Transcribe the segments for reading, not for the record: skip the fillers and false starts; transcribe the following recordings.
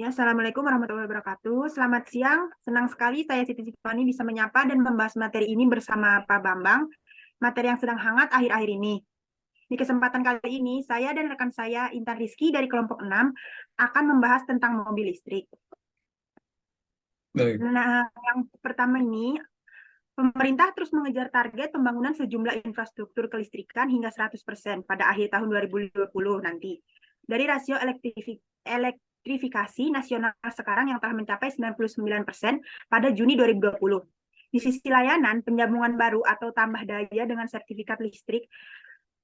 Ya, Assalamualaikum warahmatullahi wabarakatuh. Selamat siang. Senang sekali saya Siti Sifani bisa menyapa dan membahas materi ini bersama Pak Bambang, materi yang sedang hangat akhir-akhir ini. Di kesempatan kali ini, saya dan rekan saya, Intan Rizky dari kelompok 6, akan membahas tentang mobil listrik. Baik. Nah, yang pertama ini, pemerintah terus mengejar target pembangunan sejumlah infrastruktur kelistrikan hingga 100% pada akhir tahun 2020 nanti. Dari rasio elektrifikasi nasional sekarang yang telah mencapai 99% pada Juni 2020. Di sisi layanan, penjambungan baru atau tambah daya dengan sertifikat listrik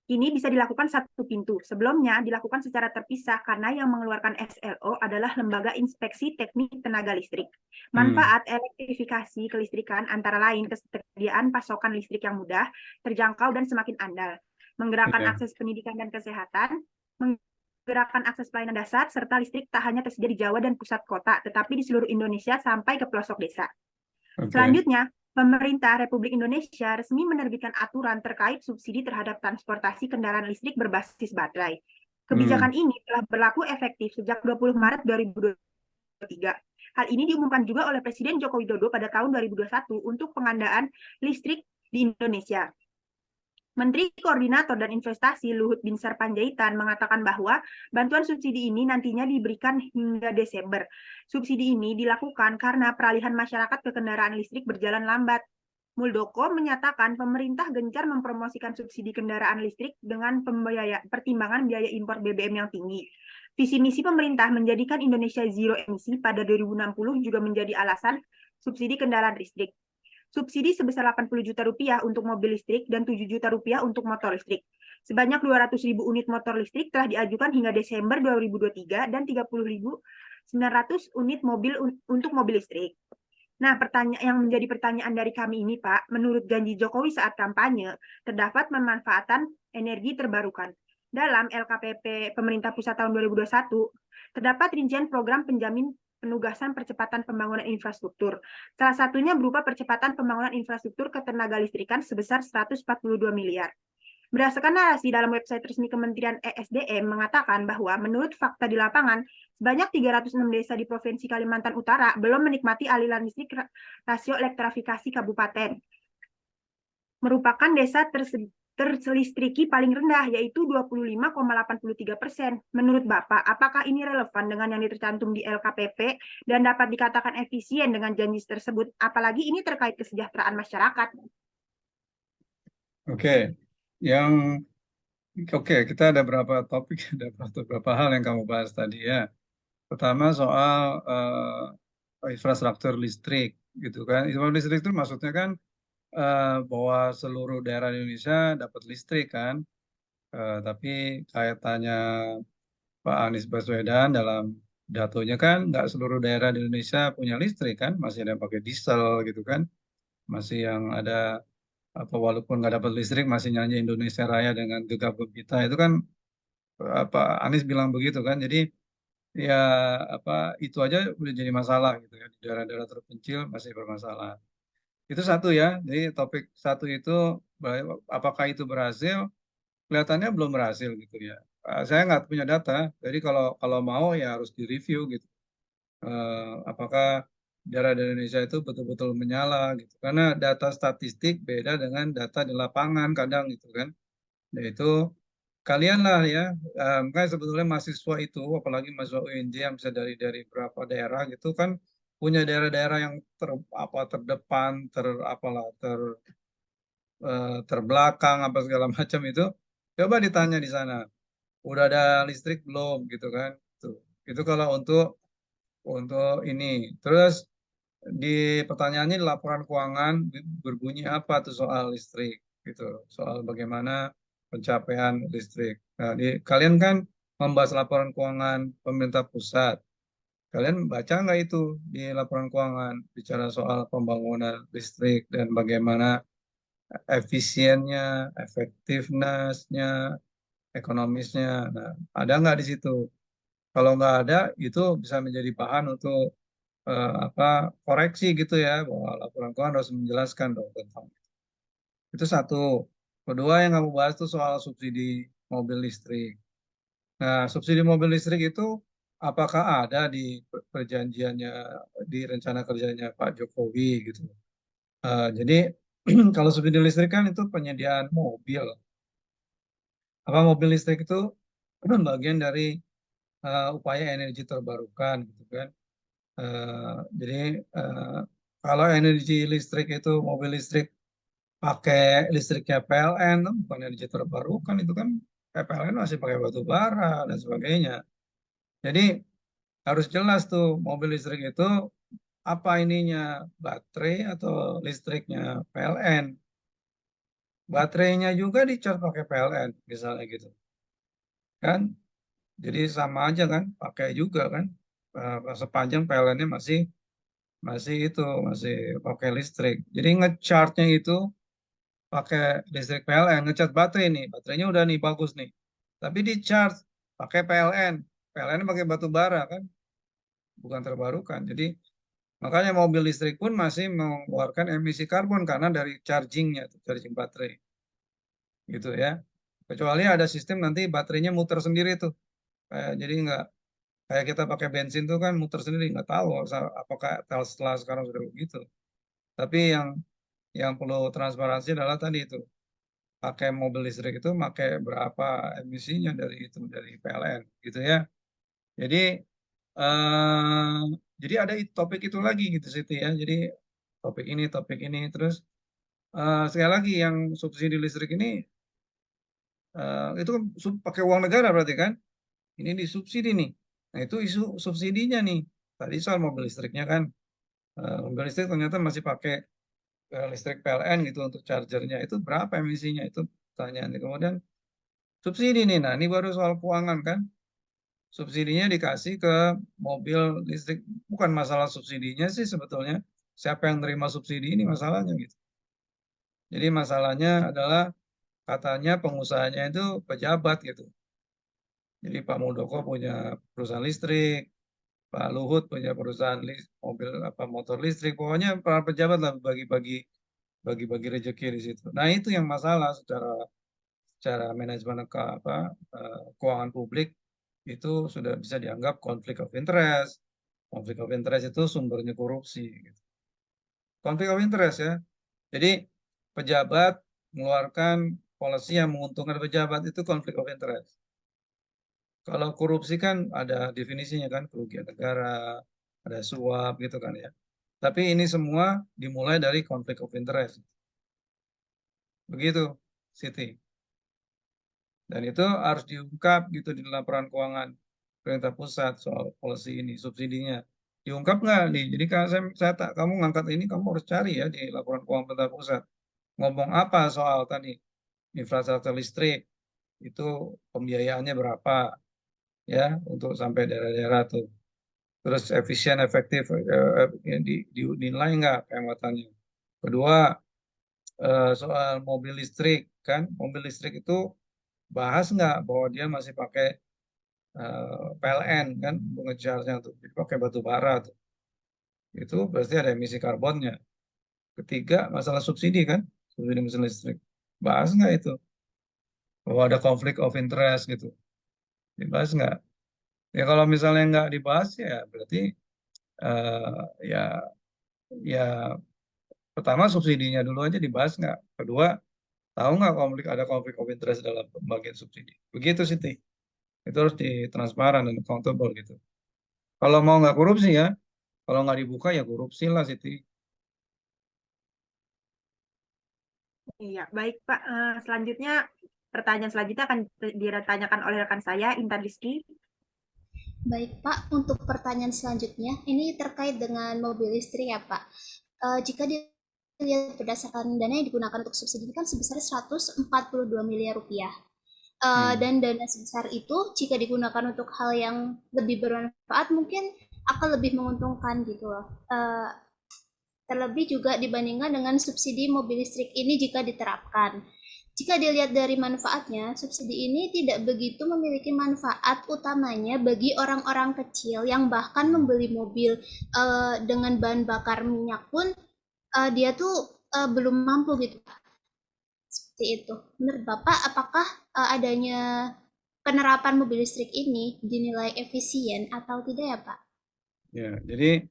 ini bisa dilakukan satu pintu. Sebelumnya dilakukan secara terpisah karena yang mengeluarkan SLO adalah Lembaga Inspeksi Teknik Tenaga Listrik. Manfaat elektrifikasi kelistrikan antara lain kesediaan pasokan listrik yang mudah, terjangkau, dan semakin andal. Menggerakkan Ya. akses pendidikan dan kesehatan, menggerakkan akses pelayanan dasar, serta listrik tak hanya tersedia di Jawa dan pusat kota, tetapi di seluruh Indonesia sampai ke pelosok desa. Oke. Selanjutnya, pemerintah Republik Indonesia resmi menerbitkan aturan terkait subsidi terhadap transportasi kendaraan listrik berbasis baterai. Kebijakan ini telah berlaku efektif sejak 20 Maret 2023. Hal ini diumumkan juga oleh Presiden Joko Widodo pada tahun 2021 untuk pengandaan listrik di Indonesia. Menteri Koordinator dan Investasi Luhut Binsar Panjaitan mengatakan bahwa bantuan subsidi ini nantinya diberikan hingga Desember. Subsidi ini dilakukan karena peralihan masyarakat ke kendaraan listrik berjalan lambat. Muldoko menyatakan pemerintah gencar mempromosikan subsidi kendaraan listrik dengan pertimbangan biaya impor BBM yang tinggi. Visi misi pemerintah menjadikan Indonesia zero emisi pada 2060 juga menjadi alasan subsidi kendaraan listrik. Subsidi sebesar 80 juta rupiah untuk mobil listrik dan 7 juta rupiah untuk motor listrik. Sebanyak 200.000 unit motor listrik telah diajukan hingga Desember 2023 dan 30.900 unit mobil untuk mobil listrik. Nah, yang menjadi pertanyaan dari kami ini, Pak, menurut janji Jokowi saat kampanye, terdapat pemanfaatan energi terbarukan. Dalam LKPP Pemerintah Pusat tahun 2021, terdapat rincian program penjamin penugasan percepatan pembangunan infrastruktur. Salah satunya berupa percepatan pembangunan infrastruktur ketenaga listrikan sebesar 142 miliar. Berdasarkan narasi dalam website resmi Kementerian ESDM mengatakan bahwa menurut fakta di lapangan, sebanyak 306 desa di Provinsi Kalimantan Utara belum menikmati aliran listrik rasio elektrifikasi kabupaten. Merupakan desa terlistriki paling rendah, yaitu 25,83%. Menurut Bapak, apakah ini relevan dengan yang tercantum di LKPP dan dapat dikatakan efisien dengan janji tersebut, apalagi ini terkait kesejahteraan masyarakat? Oke. Kita ada beberapa topik, ada beberapa hal yang kamu bahas tadi ya. Pertama soal infrastruktur listrik, gitu kan. Infrastruktur listrik itu maksudnya kan bahwa seluruh daerah di Indonesia dapat listrik kan. Tapi kaitannya Pak Anies Baswedan dalam datonya kan nggak seluruh daerah di Indonesia punya listrik kan, masih ada yang pakai diesel gitu kan, masih yang ada apa walaupun nggak dapat listrik masih nyanyi Indonesia Raya dengan gegap gempita itu kan apa Anies bilang begitu kan. Jadi ya apa itu aja udah jadi masalah gitu ya, di daerah-daerah terpencil masih bermasalah. Itu satu ya. Jadi topik satu itu apakah itu berhasil? Kelihatannya belum berhasil gitu ya. Saya nggak punya data. Jadi kalau kalau mau ya harus direview gitu. Apakah daerah di Indonesia itu betul-betul menyala gitu. Karena data statistik beda dengan data di lapangan kadang gitu kan. Yaitu kalian lah ya, makanya sebetulnya mahasiswa itu, apalagi mahasiswa UNJ yang bisa dari beberapa daerah gitu kan, punya daerah-daerah yang terdepan, terbelakang apa segala macam itu. Coba ditanya di sana, udah ada listrik belum gitu kan? Itu kalau untuk ini. Terus di pertanyaannya di laporan keuangan berbunyi apa tuh soal listrik gitu, soal bagaimana pencapaian listrik. Nah, kalian kan membahas laporan keuangan pemerintah pusat. Kalian baca nggak itu di laporan keuangan bicara soal pembangunan listrik dan bagaimana efisiennya, efektifnessnya, ekonomisnya. Nah, ada nggak di situ? Kalau nggak ada, itu bisa menjadi bahan untuk apa koreksi gitu ya, bahwa laporan keuangan harus menjelaskan dong tentang itu satu. Kedua yang kamu bahas itu soal subsidi mobil listrik. Nah, subsidi mobil listrik itu apakah ada di perjanjiannya, di rencana kerjanya Pak Jokowi gitu. Jadi kalau subsidi listrik kan itu penyediaan mobil. Apa mobil listrik itu bagian dari upaya energi terbarukan gitu kan. Jadi eh, kalau energi listrik itu mobil listrik pakai listriknya PLN, bukan energi terbarukan itu kan PLN masih pakai batu bara dan sebagainya. Jadi harus jelas tuh mobil listrik itu apa ininya baterai atau listriknya PLN. Baterainya juga dicas pakai PLN misalnya gitu kan. Jadi sama aja kan, pakai juga kan. Sepanjang PLN-nya masih masih itu masih pakai listrik. Jadi ngecharge-nya itu pakai listrik PLN, ngecharge baterai nih, baterainya udah nih bagus nih. Tapi di charge pakai PLN, PLN pakai batu bara kan, bukan terbarukan. Jadi makanya mobil listrik pun masih mengeluarkan emisi karbon karena dari chargingnya, charging baterai, gitu ya. Kecuali ada sistem nanti baterainya muter sendiri tuh, jadi nggak kayak kita pakai bensin tuh kan muter sendiri, nggak tahu apakah Tesla sekarang sudah begitu. Tapi yang perlu transparansi adalah tadi itu pakai mobil listrik itu pakai berapa emisinya dari itu dari PLN gitu ya. Jadi eh ada topik itu lagi gitu Siti ya. Jadi topik ini terus sekali lagi yang subsidi listrik ini itu kan pakai uang negara berarti kan? Ini disubsidi nih. Nah, itu isu subsidinya nih. Tadi soal mobil listriknya kan mobil listrik ternyata masih pakai listrik PLN gitu untuk chargernya. Itu berapa emisinya? Itu pertanyaan. Kemudian subsidi nih. Nah, ini baru soal keuangan kan. Subsidinya dikasih ke mobil listrik. Bukan masalah subsidinya sih sebetulnya. Siapa yang terima subsidi ini masalahnya gitu. Jadi masalahnya adalah katanya pengusahanya itu pejabat gitu. Jadi Pak Muldoko punya perusahaan listrik, Pak Luhut punya perusahaan mobil apa motor listrik. Pokoknya para pejabat lah bagi-bagi rezeki di situ. Nah, itu yang masalah secara secara manajemen keuangan publik itu sudah bisa dianggap konflik of interest. Konflik of interest itu sumbernya korupsi. Gitu. Konflik of interest ya. Jadi pejabat mengeluarkan polisi yang menguntungkan pejabat itu konflik of interest. Kalau korupsi kan ada definisinya kan kerugian negara, ada suap gitu kan ya. Tapi ini semua dimulai dari konflik of interest. Begitu, Siti. Dan itu harus diungkap gitu di laporan keuangan pemerintah pusat soal policy ini, subsidinya. Diungkap nggak nih? Jadi kalau saya tak, kamu ngangkat ini, kamu harus cari ya di laporan keuangan pemerintah pusat. Ngomong apa soal tadi infrastruktur listrik, itu pembiayaannya berapa ya untuk sampai daerah-daerah tuh. Terus efisien, efektif, dinilai nggak kehematannya. Kedua, soal mobil listrik kan, mobil listrik itu bahas nggak bahwa dia masih pakai PLN kan pengejarnya tuh jadi pakai batu bara tuh itu berarti ada emisi karbonnya. Ketiga masalah subsidi kan subsidi mesin listrik bahas nggak itu bahwa ada konflik of interest gitu dibahas nggak ya kalau misalnya nggak dibahas ya berarti ya ya pertama subsidinya dulu aja dibahas nggak kedua tahu nggak ada konflik of interest dalam pembagian subsidi begitu sih itu harus ditransparan dan accountable gitu kalau mau nggak korupsi ya kalau nggak dibuka ya korupsi lah Siti. Iya, baik Pak. Selanjutnya, pertanyaan selanjutnya akan ditanyakan oleh rekan saya, Intan Rizky. Baik Pak, untuk pertanyaan selanjutnya, ini terkait dengan mobil listrik ya Pak. Jika dilihat berdasarkan dana yang digunakan untuk subsidi ini kan sebesar 142 miliar rupiah. Dan dana sebesar itu jika digunakan untuk hal yang lebih bermanfaat mungkin akan lebih menguntungkan gitu loh. Terlebih juga dibandingkan dengan subsidi mobil listrik ini jika diterapkan. Jika dilihat dari manfaatnya, subsidi ini tidak begitu memiliki manfaat utamanya bagi orang-orang kecil yang bahkan membeli mobil dengan bahan bakar minyak pun dia tuh belum mampu gitu. Seperti itu. Menurut Bapak, apakah adanya penerapan mobil listrik ini dinilai efisien atau tidak ya Pak? Ya, jadi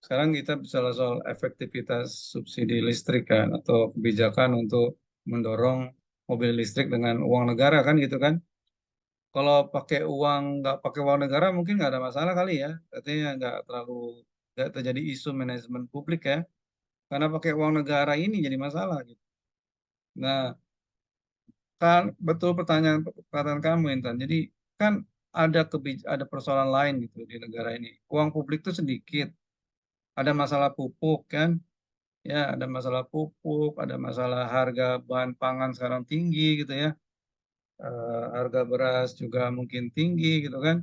sekarang kita bicara soal efektivitas subsidi listrik kan, atau kebijakan untuk mendorong mobil listrik dengan uang negara kan gitu kan. Kalau pakai uang, nggak pakai uang negara mungkin nggak ada masalah kali ya. Artinya nggak terjadi isu manajemen publik ya. Karena pakai uang negara ini jadi masalah gitu. Nah, kan betul pertanyaan kamu Intan. Jadi kan ada persoalan lain gitu di negara ini. Uang publik itu sedikit. Ada masalah pupuk kan. Ya, ada masalah pupuk, ada masalah harga bahan pangan sekarang tinggi gitu ya. Harga beras juga mungkin tinggi gitu kan.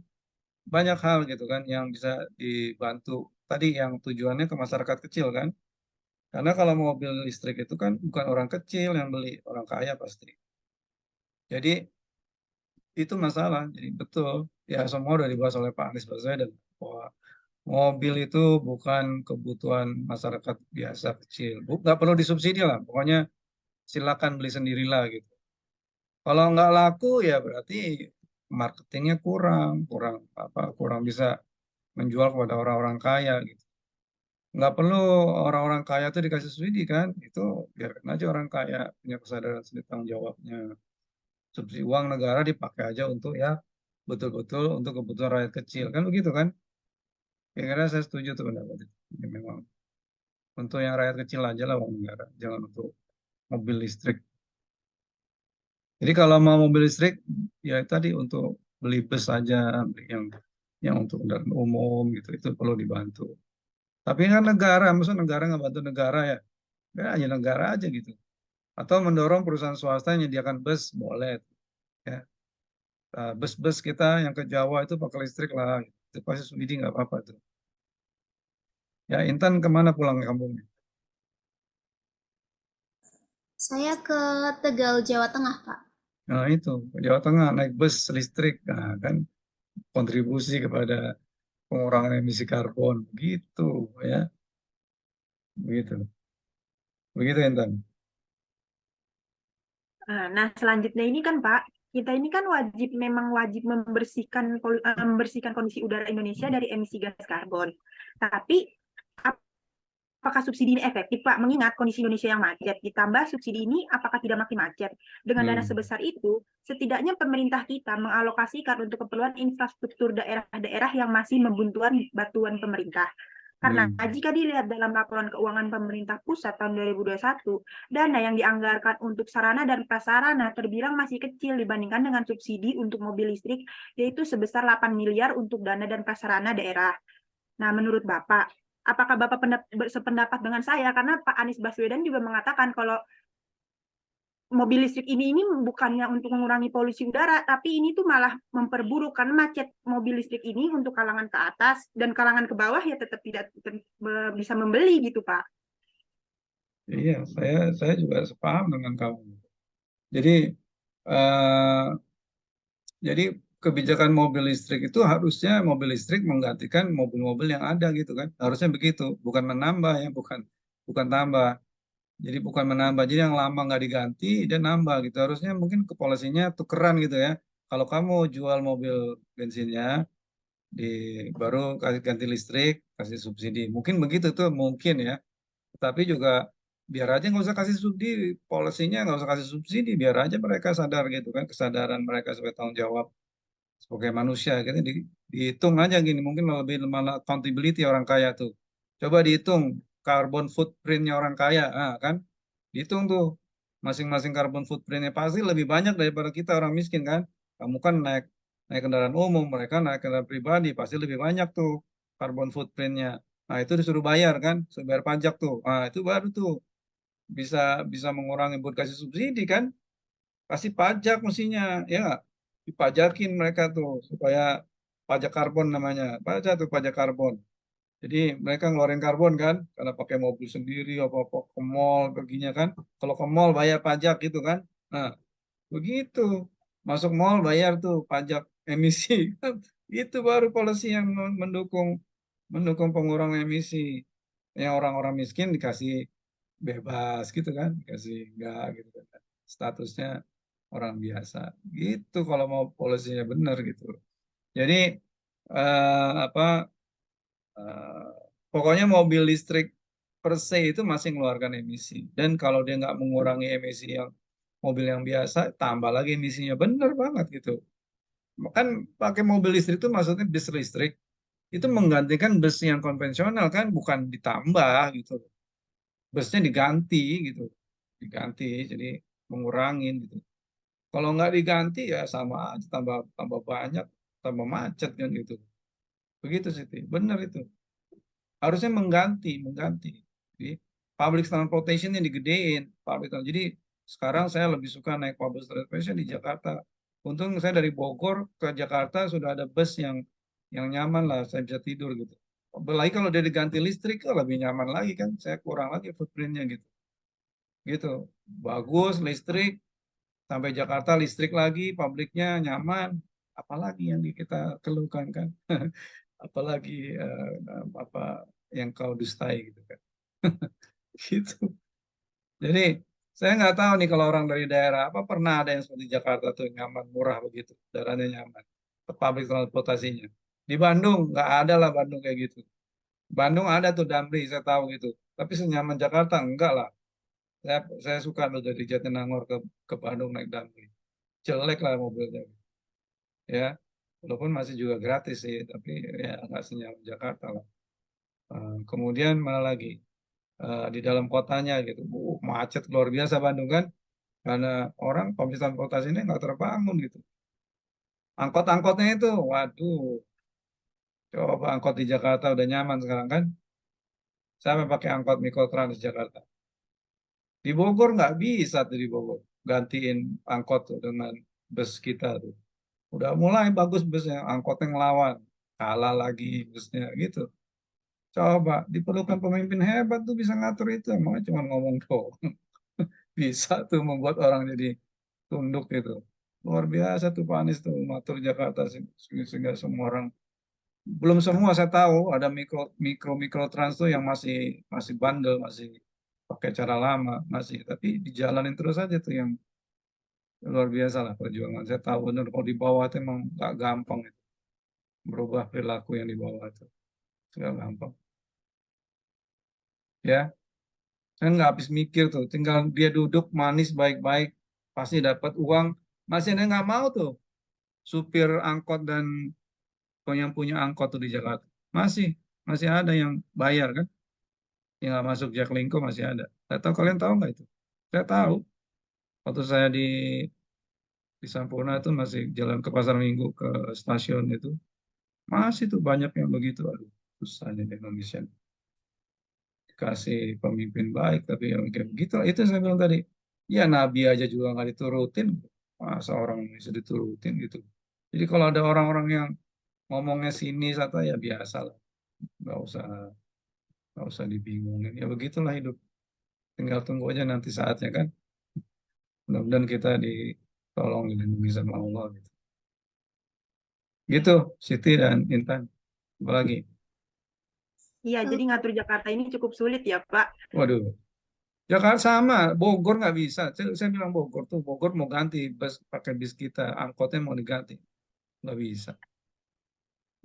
Banyak hal gitu kan yang bisa dibantu. Tadi yang tujuannya ke masyarakat kecil kan. Karena kalau mobil listrik itu kan bukan orang kecil yang beli, orang kaya pasti. Jadi itu masalah. Jadi betul, ya semua udah dibahas oleh Pak Anies Baswedan bahwa mobil itu bukan kebutuhan masyarakat biasa kecil. Nggak perlu disubsidi lah, pokoknya silakan beli sendirilah gitu. Kalau nggak laku ya berarti marketingnya kurang bisa menjual kepada orang-orang kaya gitu. Nggak perlu orang-orang kaya itu dikasih subsidi kan, itu biarkan aja orang kaya punya kesadaran sendiri tanggung jawabnya. Subsidi uang negara dipakai aja untuk ya betul-betul untuk kebutuhan rakyat kecil kan begitu kan? Kira-kira saya setuju tuh pendapat itu. Ya, memang untuk yang rakyat kecil aja lah uang negara, jangan untuk mobil listrik. Jadi kalau mau mobil listrik ya tadi untuk beli bus aja, beli yang untuk kendaraan umum gitu itu perlu dibantu. Tapi kan negara, maksud negara nggak bantu negara ya, ya hanya negara aja gitu. Atau mendorong perusahaan swasta yang menyediakan bus boleh ya. Bus-bus kita yang ke Jawa itu pakai listrik lah, itu pasti subsidi nggak apa-apa tuh. Ya Intan kemana pulang kampungnya? Saya ke Tegal, Jawa Tengah, Pak. Nah itu Jawa Tengah naik bus listrik, nah kan kontribusi kepada pengurangan emisi karbon, gitu ya, begitu, begitu Intan. Nah, selanjutnya ini kan Pak, kita ini kan memang wajib membersihkan kondisi udara Indonesia dari emisi gas karbon. Tapi apakah subsidi ini efektif, Pak? Mengingat kondisi Indonesia yang macet, ditambah subsidi ini apakah tidak makin macet? Dengan dana Hmm. sebesar itu, setidaknya pemerintah kita mengalokasikan untuk keperluan infrastruktur daerah-daerah yang masih membutuhkan bantuan pemerintah. Karena Hmm. jika dilihat dalam laporan keuangan pemerintah pusat tahun 2021, dana yang dianggarkan untuk sarana dan prasarana terbilang masih kecil dibandingkan dengan subsidi untuk mobil listrik, yaitu sebesar 8 miliar untuk dana dan prasarana daerah. Nah, menurut Bapak, apakah Bapak sependapat dengan saya? Karena Pak Anies Baswedan juga mengatakan kalau mobil listrik ini bukannya untuk mengurangi polusi udara, tapi ini tuh malah memperburuk karena macet mobil listrik ini untuk kalangan ke atas dan kalangan ke bawah ya tetap tidak bisa membeli gitu, Pak. Iya, saya juga sepaham dengan kamu. Jadi eh, jadi kebijakan mobil listrik itu harusnya mobil listrik menggantikan mobil-mobil yang ada gitu kan. Harusnya begitu, bukan menambah ya, bukan bukan tambah. Jadi bukan menambah. Jadi yang lama nggak diganti dan nambah gitu. Harusnya mungkin ke polisinya tukeran gitu ya. Kalau kamu jual mobil bensinnya di baru kasih ganti listrik, kasih subsidi. Mungkin begitu tuh mungkin ya. Tapi juga biar aja nggak usah kasih subsidi, polisinya nggak usah kasih subsidi, biar aja mereka sadar gitu kan, kesadaran mereka sebagai tanggung jawab sebagai manusia gitu dihitung aja gini, mungkin lebih malah accountability orang kaya tuh. Coba dihitung carbon footprintnya orang kaya, nah, kan dihitung tuh masing-masing carbon footprintnya pasti lebih banyak daripada kita orang miskin kan. Kamu kan naik naik kendaraan umum, mereka naik kendaraan pribadi pasti lebih banyak tuh carbon footprintnya. Nah itu disuruh bayar kan, disuruh bayar pajak tuh. Nah itu baru tuh bisa bisa mengurangi buat kasih subsidi kan, kasih pajak mestinya ya nggak? Dipajakin mereka tuh supaya pajak karbon namanya, pajak tuh pajak karbon. Jadi mereka ngeluarin karbon kan karena pakai mobil sendiri apa-apa ke mall perginya kan. Kalau ke mall bayar pajak gitu kan. Nah, begitu. Masuk mall bayar tuh pajak emisi. Itu baru polisi yang mendukung mendukung pengurangan emisi. Yang orang-orang miskin dikasih bebas gitu kan, dikasih enggak gitu kan. Statusnya. orang biasa. Gitu kalau mau polisinya benar gitu. Jadi apa eh, pokoknya mobil listrik per se itu masih mengeluarkan emisi. Dan kalau dia nggak mengurangi emisi yang mobil yang biasa, tambah lagi emisinya. Benar banget gitu. Kan pakai mobil listrik itu maksudnya bis listrik itu menggantikan bus yang konvensional kan, bukan ditambah gitu. Busnya diganti gitu, diganti jadi mengurangin gitu. Kalau nggak diganti ya sama aja, tambah tambah banyak, tambah macet kan gitu. Begitu sih, benar itu. Harusnya mengganti, mengganti. Jadi public transportation yang digedein, jadi sekarang saya lebih suka naik public transportation di Jakarta. Untung saya dari Bogor ke Jakarta sudah ada bus yang nyaman lah, saya bisa tidur gitu. Apalagi kalau dia diganti listrik, lebih nyaman lagi kan, saya kurang lagi footprintnya gitu. Gitu, bagus listrik, sampai Jakarta listrik lagi, publiknya nyaman, apalagi yang kita keluhkan kan, apalagi apa yang kau dustai gitu kan. Gitu. Jadi saya nggak tahu nih kalau orang dari daerah apa pernah ada yang seperti Jakarta tuh nyaman murah begitu, daerahnya nyaman, public transportasinya. Di Bandung nggak ada lah Bandung kayak gitu. Bandung ada tuh Damri saya tahu gitu, tapi senyaman Jakarta enggak lah. Saya suka tuh dari Jatinangor ke Bandung naik Damri. Jelek lah mobilnya ya. Walaupun masih juga gratis sih, tapi ya nggak senyaman Jakarta lah. Kemudian mana lagi? Di dalam kotanya gitu. Macet luar biasa Bandung kan, karena orang public transportasi ini nggak terbangun gitu. Angkot-angkotnya itu, waduh, coba angkot di Jakarta udah nyaman sekarang kan. Saya pakai angkot Mikrotrans di Jakarta. Di Bogor nggak bisa tuh di Bogor. Gantiin angkot tuh dengan bus kita tuh. Udah mulai bagus busnya, angkotnya ngelawan. Kalah lagi busnya gitu. Coba, diperlukan pemimpin hebat tuh bisa ngatur itu. Emangnya cuma ngomong doang. Bisa tuh membuat orang jadi tunduk gitu. Luar biasa tuh Pak Anies tuh ngatur Jakarta sehingga semua orang, belum semua saya tahu ada mikro trans tuh yang masih masih bandel, masih pakai cara lama, masih, tapi dijalanin terus aja tuh yang luar biasa lah perjuangan. Saya tahu benar kalau di bawah itu emang nggak gampang itu. Berubah perilaku yang di bawah itu nggak gampang. Ya, saya nggak habis mikir tuh, tinggal dia duduk manis baik-baik pasti dapat uang. Masih ada yang nggak mau tuh supir angkot dan yang punya angkot tuh di Jakarta. Masih masih ada yang bayar kan, yang nggak masuk Jaklingko masih ada. Saya tahu, kalian tahu nggak itu? Saya tahu. Waktu saya di Sampurna itu masih jalan ke Pasar Minggu ke stasiun itu, masih tuh banyak yang begitu. Aduh, susahnya di Indonesia. Dikasih pemimpin baik, tapi yang kayak begitu. Itu saya bilang tadi. Ya Nabi aja juga nggak diturutin. Masa orang bisa diturutin gitu. Jadi kalau ada orang-orang yang ngomongnya sinis atau ya biasa lah. Nggak usah nggak usah dibingungin. Ya begitulah hidup. Tinggal tunggu aja nanti saatnya kan. Mudah-mudahan kita ditolong dilindungi sama Allah gitu. Gitu, Siti dan Intan. Apalagi? Iya, jadi ngatur Jakarta ini cukup sulit ya, Pak. Waduh, Jakarta sama, Bogor nggak bisa. Saya bilang Bogor tuh, Bogor mau ganti bus pakai bis kita, angkotnya mau diganti, nggak bisa,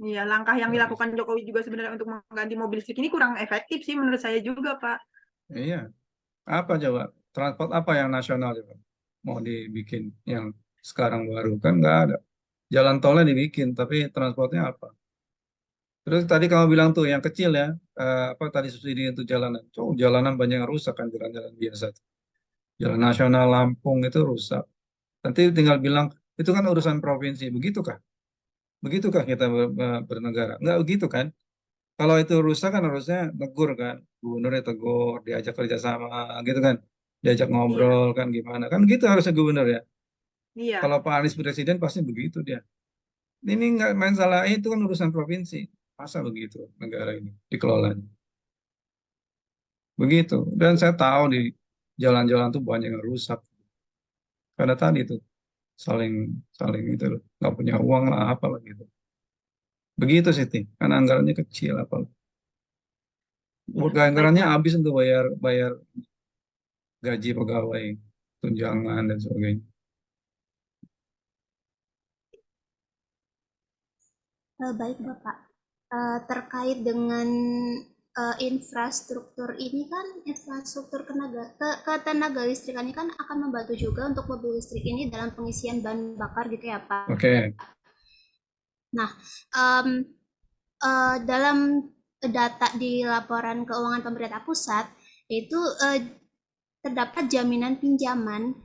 Iya, langkah yang nggak bisa. dilakukan Jokowi juga sebenarnya untuk mengganti mobil listrik ini kurang efektif sih menurut saya juga, Pak. Iya, apa coba? Transport apa yang nasional coba? Mau dibikin yang sekarang baru kan nggak ada. Jalan tolnya dibikin, tapi transportnya apa? Terus tadi kamu bilang tuh yang kecil ya, apa tadi subsidi untuk jalanan? Oh, jalanan banyak yang rusak kan, jalan-jalan biasa. Jalan nasional Lampung itu rusak. Nanti tinggal bilang, itu kan urusan provinsi. Begitukah? Begitukah kita bernegara? Enggak begitu kan? Kalau itu rusak kan harusnya negur kan. Gubernurnya tegur, diajak kerjasama gitu kan. Diajak Iya, ngobrol kan gimana. Kan gitu harusnya gubernur ya. iya. Kalau Pak Anies presiden pasti begitu dia. Ini nggak main salah, itu kan urusan provinsi. Masa begitu negara ini dikelolanya? Begitu. Dan saya tahu di jalan-jalan tuh banyak yang rusak. Karena tadi tuh saling saling itu loh. Nggak punya uang lah apalah gitu. Begitu sih, Ting. Karena anggarannya kecil apa. Iya, baik, Anggarannya Pak. habis untuk bayar bayar gaji pegawai, tunjangan dan sebagainya. Baik Bapak. Terkait dengan infrastruktur ini kan, infrastruktur ketenaga listrikan ini kan akan membantu juga untuk mobil listrik ini dalam pengisian bahan bakar gitu ya Pak. Oke. Nah, em, dalam data di laporan keuangan pemerintah pusat, yaitu terdapat jaminan pinjaman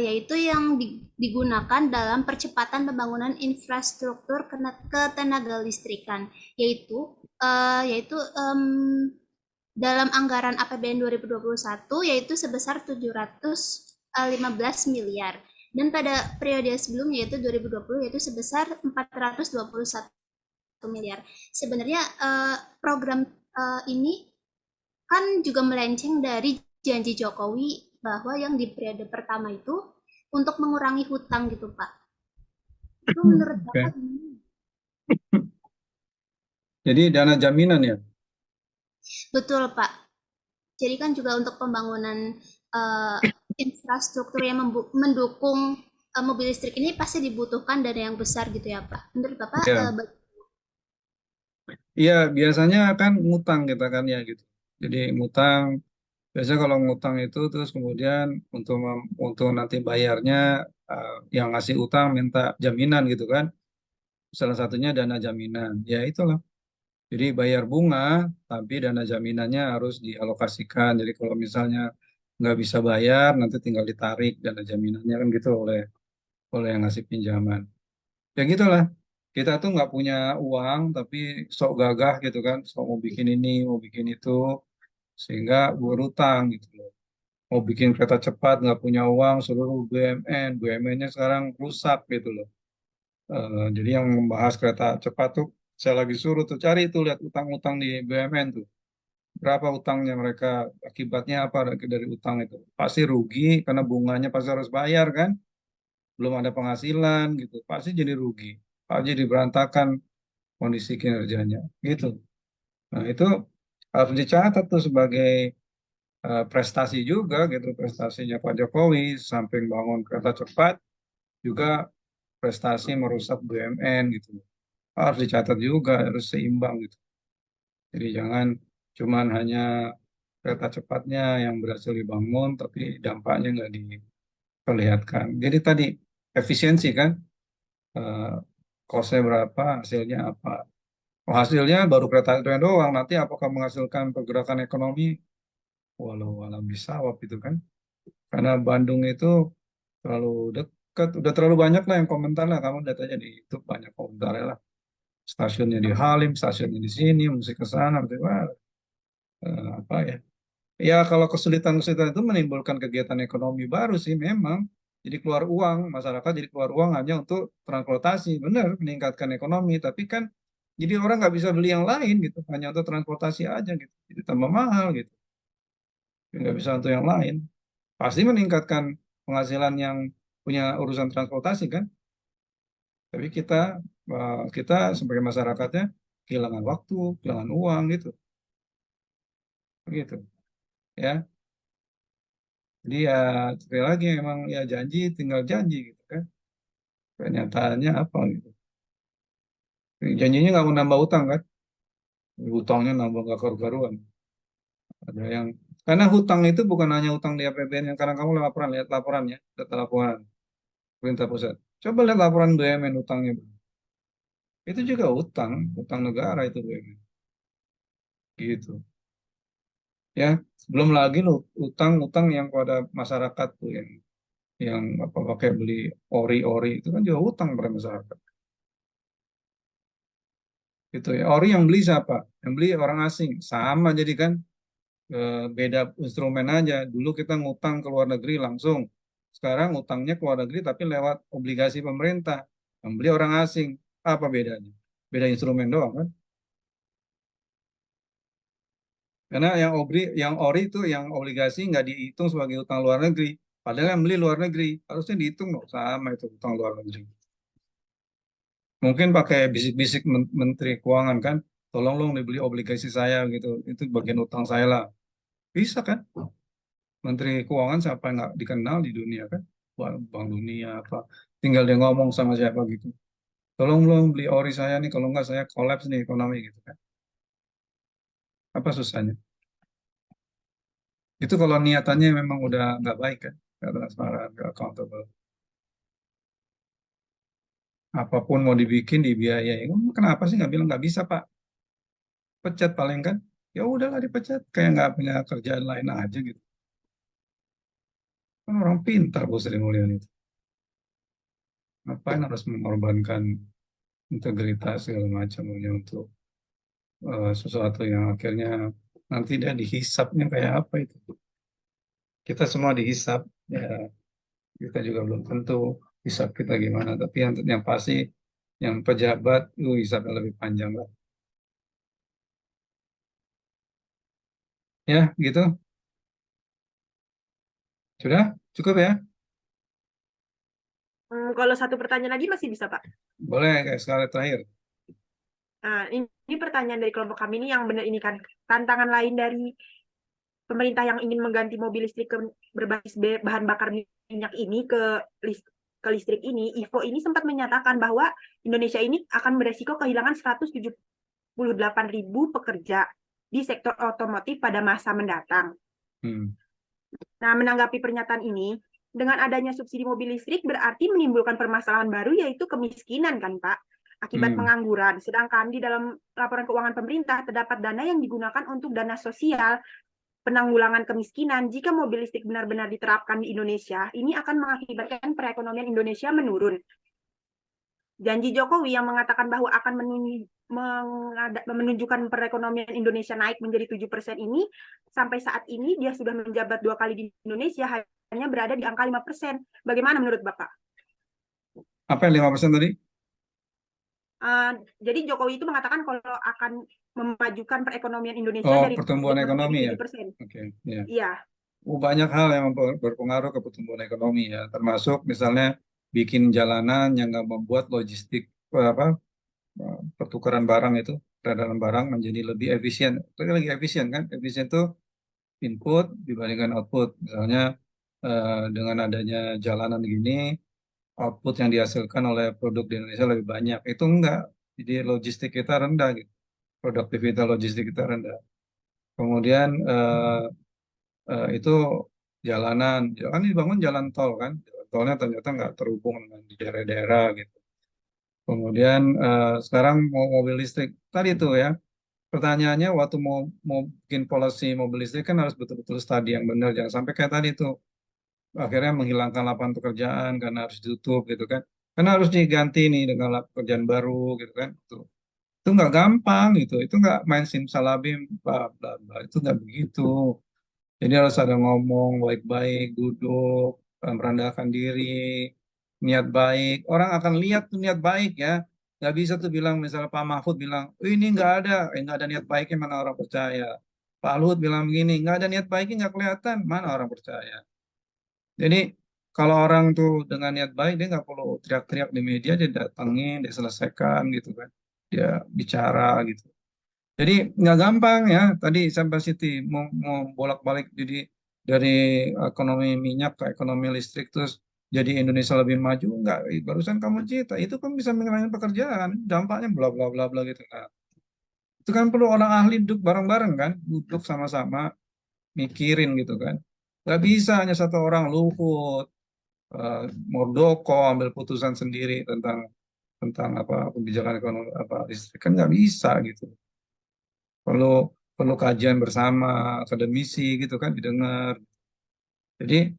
yaitu yang digunakan dalam percepatan pembangunan infrastruktur ketenaga listrikan, yaitu dalam anggaran APBN 2021 yaitu sebesar 715 miliar, dan pada periode sebelumnya yaitu 2020 yaitu sebesar 421 miliar. Sebenarnya program ini kan juga melenceng dari janji Jokowi bahwa yang di periode pertama itu untuk mengurangi hutang gitu Pak. Itu menurut Oke. Bapak gimana? Jadi dana jaminan ya. Betul Pak. Jadi kan juga untuk pembangunan infrastruktur yang mendukung mobil listrik ini pasti dibutuhkan dana yang besar gitu ya Pak. Menurut Bapak Ya. Iya, biasanya kan ngutang kita kan ya gitu. Jadi ngutang, biasanya kalau ngutang itu terus kemudian untuk nanti bayarnya yang ngasih utang minta jaminan gitu kan. Salah satunya dana jaminan. Ya itulah. Jadi bayar bunga, tapi dana jaminannya harus dialokasikan. Jadi kalau misalnya nggak bisa bayar, nanti tinggal ditarik dana jaminannya kan gitu oleh yang ngasih pinjaman. Ya gitulah. Kita tuh nggak punya uang, tapi sok gagah gitu kan, sok mau bikin ini, mau bikin itu, sehingga berutang gitu loh. Mau bikin kereta cepat nggak punya uang, seluruh BUMN, BUMN-nya sekarang rusak gitu loh. Jadi yang membahas kereta cepat tuh, saya lagi suruh tuh cari tuh lihat utang-utang di BUMN tuh. Berapa utangnya mereka, akibatnya apa dari utang itu. Pasti rugi karena bunganya pasti harus bayar kan, belum ada penghasilan gitu, pasti jadi rugi. Pasti jadi berantakan kondisi kinerjanya gitu. Nah, itu harus dicatat tuh sebagai prestasi juga gitu, prestasinya Pak Jokowi samping bangun kereta cepat juga prestasi merusak BUMN gitu. Harus dicatat juga, harus seimbang gitu. Jadi jangan cuman hanya kereta cepatnya yang berhasil dibangun tapi dampaknya nggak diperlihatkan. Jadi tadi efisiensi kan, eh, kosnya berapa, hasilnya apa. Oh, hasilnya baru kereta itu doang, nanti apakah menghasilkan pergerakan ekonomi? Walau alam bisawab itu kan. Karena Bandung itu terlalu dekat, udah terlalu banyak lah yang komentar lah. Kamu lihat aja di YouTube banyak komentar lah. Stasiunnya di Halim, stasiunnya di sini, mesti ke sana, mesti wah, apa ya? Ya kalau kesulitan-kesulitan itu menimbulkan kegiatan ekonomi baru sih memang. Jadi keluar uang, masyarakat jadi keluar uang hanya untuk transportasi, benar meningkatkan ekonomi. Tapi kan jadi orang nggak bisa beli yang lain gitu, hanya untuk transportasi aja gitu. Jadi tambah mahal gitu, nggak bisa untuk yang lain. Pasti meningkatkan penghasilan yang punya urusan transportasi kan. Tapi kita sebagai masyarakatnya kehilangan waktu, kehilangan uang gitu, begitu ya. Jadi ya sekali lagi memang ya janji tinggal janji gitu kan. Kenyataannya apa gitu. Janjinya nggak mau nambah utang kan. Hutangnya nambah nggak karu-karuan. Ada yang karena hutang itu bukan hanya hutang di APBN yang karena kamu laporan lihat laporannya, data laporan pemerintah pusat. Coba lihat laporan BUMN hutangnya. Itu juga hutang, hutang negara itu BUMN. Gitu. Ya, belum lagi lo utang-utang yang pada masyarakat tuh yang apa pakai beli ori-ori itu kan juga hutang pada masyarakat. Gitu ya. Ori yang beli siapa? Yang beli orang asing. Sama jadi kan beda instrumen aja. Dulu kita ngutang ke luar negeri langsung. Sekarang utangnya ke luar negeri tapi lewat obligasi pemerintah. Yang beli orang asing. Apa bedanya? Beda instrumen doang kan? Karena yang ori itu yang obligasi nggak dihitung sebagai utang luar negeri. Padahal yang beli luar negeri harusnya dihitung loh sama itu utang luar negeri. Mungkin pakai bisik-bisik Menteri Keuangan kan, tolong dong dibeli obligasi saya gitu. Itu bagian utang saya lah. Bisa kan? Menteri Keuangan siapa yang nggak dikenal di dunia kan? Bank Dunia apa? Tinggal dia ngomong sama siapa gitu. Tolong belum beli ori saya nih, kalau nggak saya kolaps nih ekonomi gitu kan. Apa susahnya? Itu kalau niatannya memang udah nggak baik kan, nggak transparan, nggak accountable. Apapun mau dibikin, dibiayai. Kenapa sih nggak bilang nggak bisa Pak? Pecat paling kan? Ya udahlah dipecat, kayak nggak punya kerjaan lain aja gitu. Kan orang pintar Bu Sri Mulyani itu. Ngapain harus mengorbankan integritas segala macam hanya untuk sesuatu yang akhirnya nanti dia dihisapnya kayak apa itu. Kita semua dihisap, ya kita juga belum tentu hisap kita gimana. Tapi yang pasti yang pejabat itu hisapnya lebih panjang lah. Ya gitu, sudah cukup ya. Kalau satu pertanyaan lagi masih bisa, Pak. Boleh kayak sekali terakhir. Nah, ini pertanyaan dari kelompok kami ini yang benar ini kan tantangan lain dari pemerintah yang ingin mengganti mobil listrik berbasis bahan bakar minyak ini ke listrik ini, IVO ini sempat menyatakan bahwa Indonesia ini akan beresiko kehilangan 178.000 pekerja di sektor otomotif pada masa mendatang. Nah, menanggapi pernyataan ini, dengan adanya subsidi mobil listrik berarti menimbulkan permasalahan baru yaitu kemiskinan kan Pak, akibat pengangguran. Sedangkan di dalam laporan keuangan pemerintah terdapat dana yang digunakan untuk dana sosial penanggulangan kemiskinan. Jika mobil listrik benar-benar diterapkan di Indonesia, ini akan mengakibatkan perekonomian Indonesia menurun. Janji Jokowi yang mengatakan bahwa akan menunjukkan perekonomian Indonesia naik menjadi 7% ini, sampai saat ini dia sudah menjabat 2 kali di Indonesia, hanya berada di angka 5%. Bagaimana menurut Bapak? Apa yang 5% tadi? Jadi Jokowi itu mengatakan kalau akan memajukan perekonomian Indonesia dari pertumbuhan ekonomi ya. 7%. Oke, ya. Iya. Banyak hal yang berpengaruh ke pertumbuhan ekonomi ya, termasuk misalnya bikin jalanan yang nggak membuat logistik pertukaran barang itu, peredaran barang menjadi lebih efisien. Itu lagi efisien kan? Efisien itu input dibandingkan output. Misalnya dengan adanya jalanan gini, output yang dihasilkan oleh produk di Indonesia lebih banyak. Itu enggak. Jadi logistik kita rendah gitu. Produktivitas logistik kita rendah. Kemudian itu jalanan kan dibangun jalan tol kan. Jalan tolnya ternyata nggak terhubung dengan di daerah-daerah gitu. Kemudian sekarang mau mobil listrik tadi itu ya. Pertanyaannya waktu mau bikin policy mobil listrik kan harus betul-betul studi yang benar. Jangan sampai kayak tadi itu akhirnya menghilangkan lapangan pekerjaan karena harus ditutup gitu kan. Karena harus diganti nih dengan pekerjaan baru gitu kan. Itu nggak gampang gitu. Itu nggak main simsalabim, bla bla bla. Itu nggak begitu. Jadi harus ada ngomong baik-baik, duduk, merendahkan diri, niat baik. Orang akan lihat tuh niat baik ya. Nggak bisa tuh bilang misalnya Pak Mahfud bilang, oh, ini nggak ada niat baiknya mana orang percaya. Pak Luhut bilang begini, nggak ada niat baiknya nggak kelihatan, mana orang percaya. Jadi kalau orang tuh dengan niat baik dia nggak perlu teriak-teriak di media, dia datangin, dia selesaikan gitu kan, dia bicara gitu. Jadi nggak gampang ya. Tadi sampai Siti mau bolak-balik jadi dari ekonomi minyak ke ekonomi listrik terus jadi Indonesia lebih maju nggak? Barusan kamu cerita itu kan bisa mengurangi pekerjaan, dampaknya bla bla bla bla gitu. Nah, itu kan perlu orang ahli duduk bareng-bareng kan, duduk sama-sama mikirin gitu kan. Nggak bisa hanya satu orang Luhut, Muldoko ambil putusan sendiri tentang apa kebijakan ekonomi apa listrik kan nggak bisa gitu. Perlu perlu kajian bersama akademisi gitu kan didengar. Jadi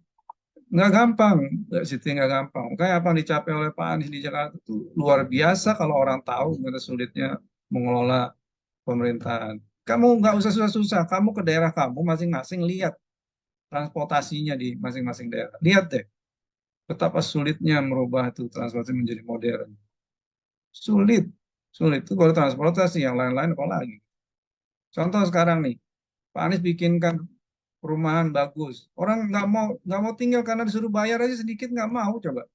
nggak gampang, nggak Siti nggak gampang. Kayak apa yang dicapai oleh Pak Anies di Jakarta itu luar biasa kalau orang tahu gimana sulitnya mengelola pemerintahan. Kamu nggak usah susah-susah, kamu ke daerah kamu masing-masing lihat transportasinya di masing-masing daerah. Lihat deh betapa sulitnya merubah itu transportasi menjadi modern. Sulit, sulit itu kalau transportasi yang lain-lain apalagi. Contoh sekarang nih, Pak Anies bikinkan perumahan bagus. Orang nggak mau tinggal karena disuruh bayar aja sedikit nggak mau coba.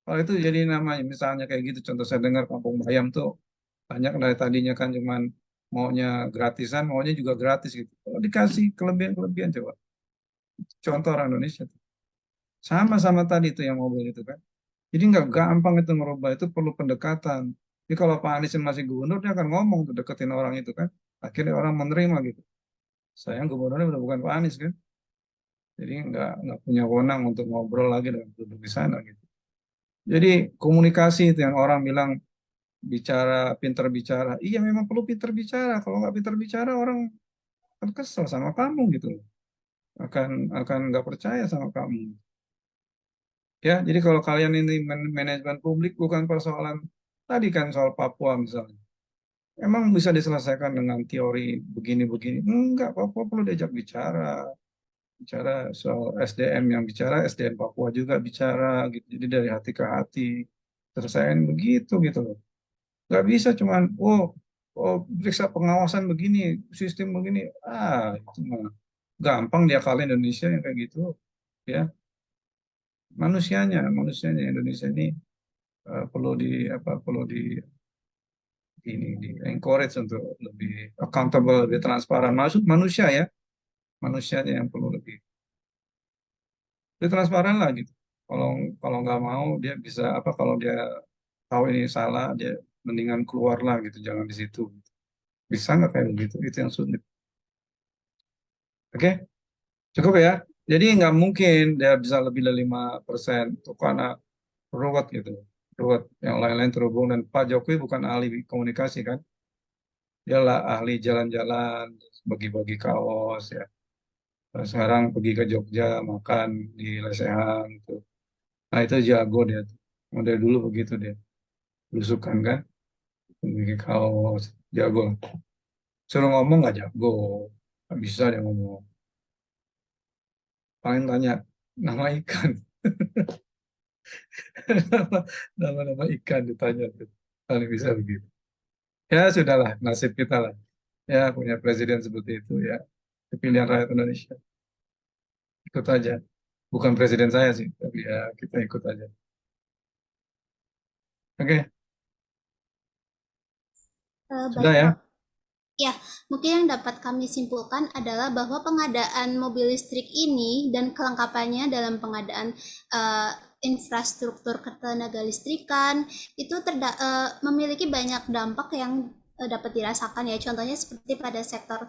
Kalau itu jadi namanya misalnya kayak gitu. Contoh saya dengar Kampung Bayam tuh banyak dari tadinya kan cuman maunya gratisan, maunya juga gratis gitu. Kalau dikasih kelebihan-kelebihan coba. Contoh orang Indonesia tuh. Sama-sama tadi tuh yang mobil itu kan. Jadi nggak gampang itu merubah, itu perlu pendekatan. Jadi kalau Pak Anies masih gubernur, dia akan ngomong tuh deketin orang itu kan. Akhirnya orang menerima gitu. Sayang gubernurnya udah bukan Pak Anies kan. Jadi nggak punya wewenang untuk ngobrol lagi dengan penduduk di sana gitu. Jadi komunikasi itu yang orang bilang bicara, pinter bicara. Iya memang perlu pinter bicara. Kalau nggak pinter bicara orang akan kesel sama kamu gitu loh. Akan nggak percaya sama kamu. Ya, jadi kalau kalian ini manajemen publik bukan persoalan tadi kan soal Papua misalnya. Emang bisa diselesaikan dengan teori begini-begini? Enggak, Papua perlu diajak bicara soal SDM yang bicara, SDM Papua juga bicara gitu. Jadi dari hati ke hati selesaiin begitu gitu loh. Nggak bisa cuman, oh periksa pengawasan begini, sistem begini. Itu mah gampang diakalin Indonesia yang kayak gitu. Ya, manusianya Indonesia ini perlu di apa perlu di encourage untuk lebih accountable, lebih transparan. Maksud manusia ya, manusianya yang perlu lebih transparan lah gitu. Kalau kalau nggak mau dia bisa apa kalau dia tahu ini salah dia mendingan keluar lah gitu, jangan di situ. Bisa nggak kayak begitu? Itu yang sulit. Oke, cukup ya. Jadi nggak mungkin dia bisa lebih dari 5% tuh karena ruwet gitu. Ruwet. Yang lain-lain terhubung dan Pak Jokowi bukan ahli komunikasi kan. Dia lah ahli jalan-jalan, bagi-bagi kaos ya. Terus sekarang pergi ke Jogja makan di lesehan gitu. Nah itu jago dia. Model dulu begitu dia. Belusukan kan, bagi kaos, jago. Suruh ngomong nggak jago, nggak bisa dia ngomong. Paling tanya nama ikan, nama-nama ikan ditanya tuh. Paling bisa begitu. Ya sudahlah, nasib kita lah. Ya punya presiden seperti itu ya. Pilihan rakyat Indonesia. Ikut aja. Bukan presiden saya sih, tapi ya kita ikut aja. Oke, sudah Baik, ya. Pak. Ya, mungkin yang dapat kami simpulkan adalah bahwa pengadaan mobil listrik ini dan kelengkapannya dalam pengadaan eh, infrastruktur ketenaga listrikan itu memiliki banyak dampak yang dapat dirasakan ya. Contohnya seperti pada sektor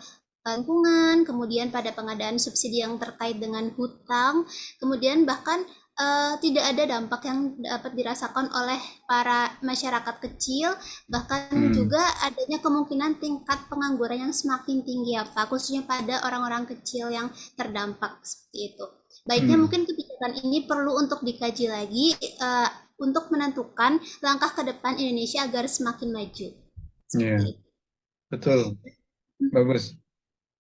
lingkungan, kemudian pada pengadaan subsidi yang terkait dengan hutang, kemudian bahkan tidak ada dampak yang dapat dirasakan oleh para masyarakat kecil, bahkan juga adanya kemungkinan tingkat pengangguran yang semakin tinggi ya Pak, khususnya pada orang-orang kecil yang terdampak seperti itu. Baiknya Hmm. mungkin kebijakan ini perlu untuk dikaji lagi untuk menentukan langkah ke depan Indonesia agar semakin maju. Ya, Seperti itu. betul. Bagus.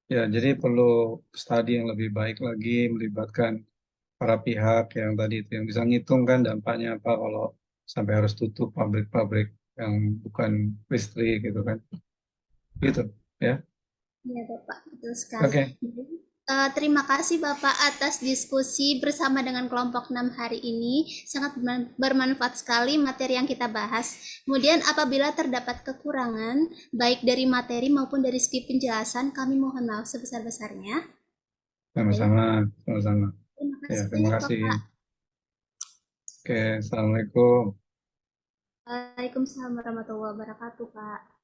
Ya, jadi perlu studi yang lebih baik lagi, melibatkan para pihak yang tadi itu yang bisa ngitung kan dampaknya apa kalau sampai harus tutup pabrik-pabrik yang bukan listrik gitu kan. Gitu ya. Iya Bapak, betul sekali. Oke. Terima kasih Bapak atas diskusi bersama dengan kelompok 6 hari ini. Sangat bermanfaat sekali materi yang kita bahas. Kemudian apabila terdapat kekurangan, baik dari materi maupun dari segi penjelasan, kami mohon maaf sebesar-besarnya. Baik, Sama-sama, sama-sama. terima Ya, kasih terima banyak kasih. Bapak. Oke, Assalamualaikum. Waalaikumsalam warahmatullahi wabarakatuh Pak.